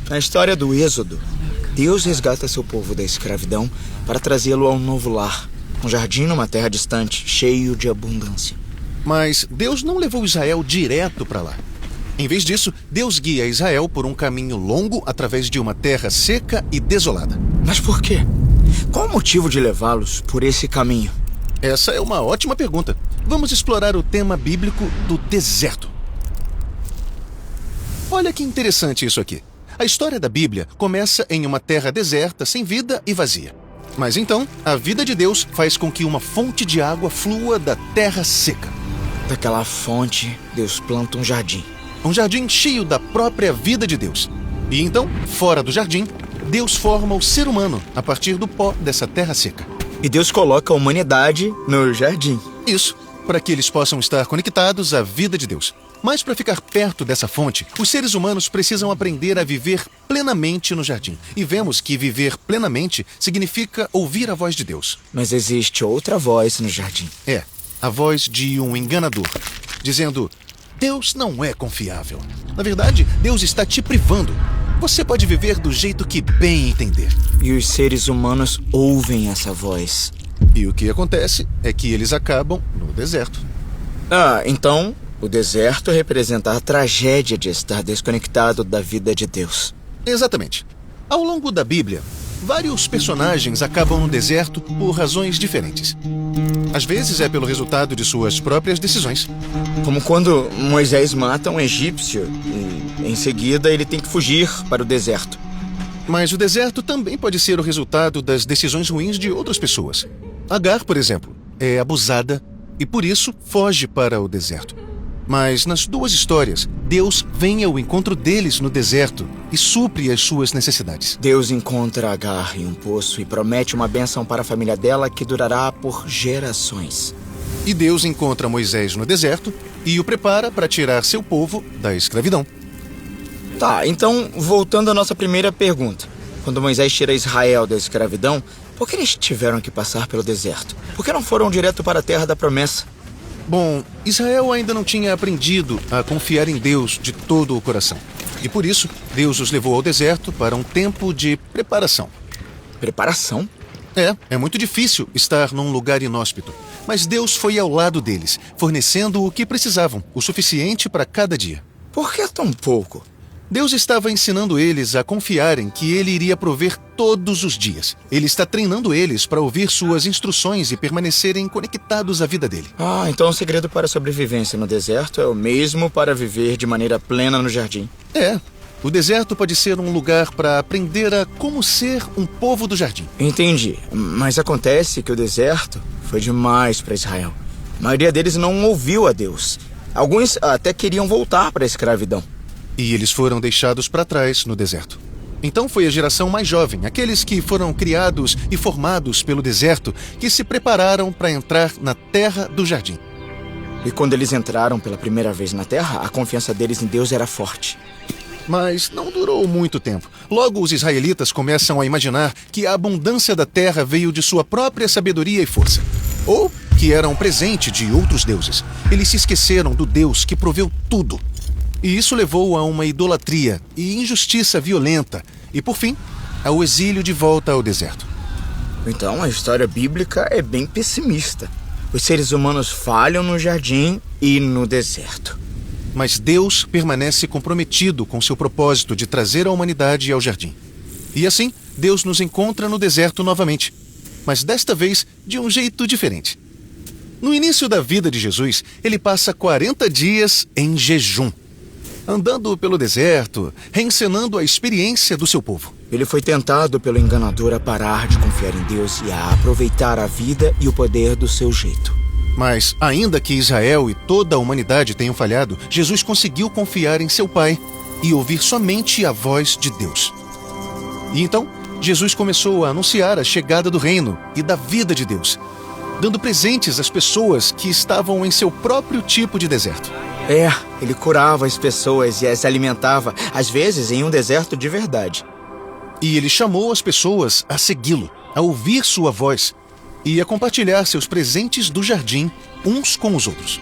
Na história do Êxodo, Deus resgata seu povo da escravidão para trazê-lo a um novo lar, um jardim numa terra distante, cheio de abundância. Mas Deus não levou Israel direto para lá. Em vez disso, Deus guia Israel por um caminho longo através de uma terra seca e desolada. Mas por quê? Qual o motivo de levá-los por esse caminho? Essa é uma ótima pergunta. Vamos explorar o tema bíblico do deserto. Olha que interessante isso aqui. A história da Bíblia começa em uma terra deserta, sem vida e vazia. Mas então, a vida de Deus faz com que uma fonte de água flua da terra seca. Daquela fonte, Deus planta um jardim. Um jardim cheio da própria vida de Deus. E então, fora do jardim, Deus forma o ser humano a partir do pó dessa terra seca. E Deus coloca a humanidade no jardim. Isso, para que eles possam estar conectados à vida de Deus. Mas para ficar perto dessa fonte, os seres humanos precisam aprender a viver plenamente no jardim. E vemos que viver plenamente significa ouvir a voz de Deus. Mas existe outra voz no jardim. É, a voz de um enganador, dizendo: Deus não é confiável. Na verdade, Deus está te privando. Você pode viver do jeito que bem entender. E os seres humanos ouvem essa voz. E o que acontece é que eles acabam no deserto. Então o deserto representa a tragédia de estar desconectado da vida de Deus. Exatamente. Ao longo da Bíblia, vários personagens acabam no deserto por razões diferentes. Às vezes é pelo resultado de suas próprias decisões. Como quando Moisés mata um egípcio e, em seguida, ele tem que fugir para o deserto. Mas o deserto também pode ser o resultado das decisões ruins de outras pessoas. Agar, por exemplo, é abusada e por isso foge para o deserto. Mas nas duas histórias, Deus vem ao encontro deles no deserto e supre as suas necessidades. Deus encontra Agar em um poço e promete uma bênção para a família dela que durará por gerações. E Deus encontra Moisés no deserto e o prepara para tirar seu povo da escravidão. Então, voltando à nossa primeira pergunta. Quando Moisés tira Israel da escravidão, por que eles tiveram que passar pelo deserto? Por que não foram direto para a terra da promessa? Bom, Israel ainda não tinha aprendido a confiar em Deus de todo o coração. E por isso, Deus os levou ao deserto para um tempo de preparação. Preparação? É muito difícil estar num lugar inóspito. Mas Deus foi ao lado deles, fornecendo o que precisavam, o suficiente para cada dia. Por que tão pouco? Deus estava ensinando eles a confiarem que Ele iria prover todos os dias. Ele está treinando eles para ouvir suas instruções e permanecerem conectados à vida dele. Então o segredo para a sobrevivência no deserto é o mesmo para viver de maneira plena no jardim. O deserto pode ser um lugar para aprender a como ser um povo do jardim. Entendi, mas acontece que o deserto foi demais para Israel. A maioria deles não ouviu a Deus. Alguns até queriam voltar para a escravidão. E eles foram deixados para trás no deserto. Então foi a geração mais jovem, aqueles que foram criados e formados pelo deserto, que se prepararam para entrar na terra do jardim. E quando eles entraram pela primeira vez na terra, a confiança deles em Deus era forte. Mas não durou muito tempo. Logo, os israelitas começam a imaginar que a abundância da terra veio de sua própria sabedoria e força. Ou que era um presente de outros deuses. Eles se esqueceram do Deus que proveu tudo. E isso levou a uma idolatria e injustiça violenta. E, por fim, ao exílio de volta ao deserto. Então, a história bíblica é bem pessimista. Os seres humanos falham no jardim e no deserto. Mas Deus permanece comprometido com seu propósito de trazer a humanidade ao jardim. E assim, Deus nos encontra no deserto novamente. Mas desta vez, de um jeito diferente. No início da vida de Jesus, ele passa 40 dias em jejum, andando pelo deserto, reencenando a experiência do seu povo. Ele foi tentado pelo enganador a parar de confiar em Deus e a aproveitar a vida e o poder do seu jeito. Mas, ainda que Israel e toda a humanidade tenham falhado, Jesus conseguiu confiar em seu Pai e ouvir somente a voz de Deus. E então, Jesus começou a anunciar a chegada do reino e da vida de Deus, dando presentes às pessoas que estavam em seu próprio tipo de deserto. Ele curava as pessoas e as alimentava, às vezes em um deserto de verdade. E ele chamou as pessoas a segui-lo, a ouvir sua voz e a compartilhar seus presentes do jardim uns com os outros.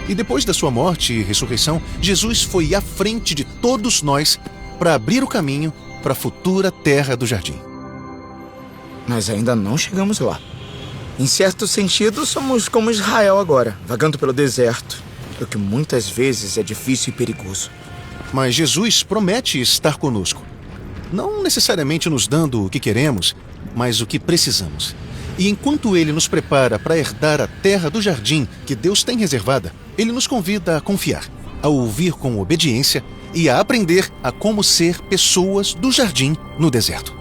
E depois da sua morte e ressurreição, Jesus foi à frente de todos nós para abrir o caminho para a futura terra do jardim. Mas ainda não chegamos lá. Em certo sentido, somos como Israel agora, vagando pelo deserto, o que muitas vezes é difícil e perigoso. Mas Jesus promete estar conosco, não necessariamente nos dando o que queremos, mas o que precisamos. E enquanto Ele nos prepara para herdar a terra do jardim que Deus tem reservada, Ele nos convida a confiar, a ouvir com obediência e a aprender a como ser pessoas do jardim no deserto.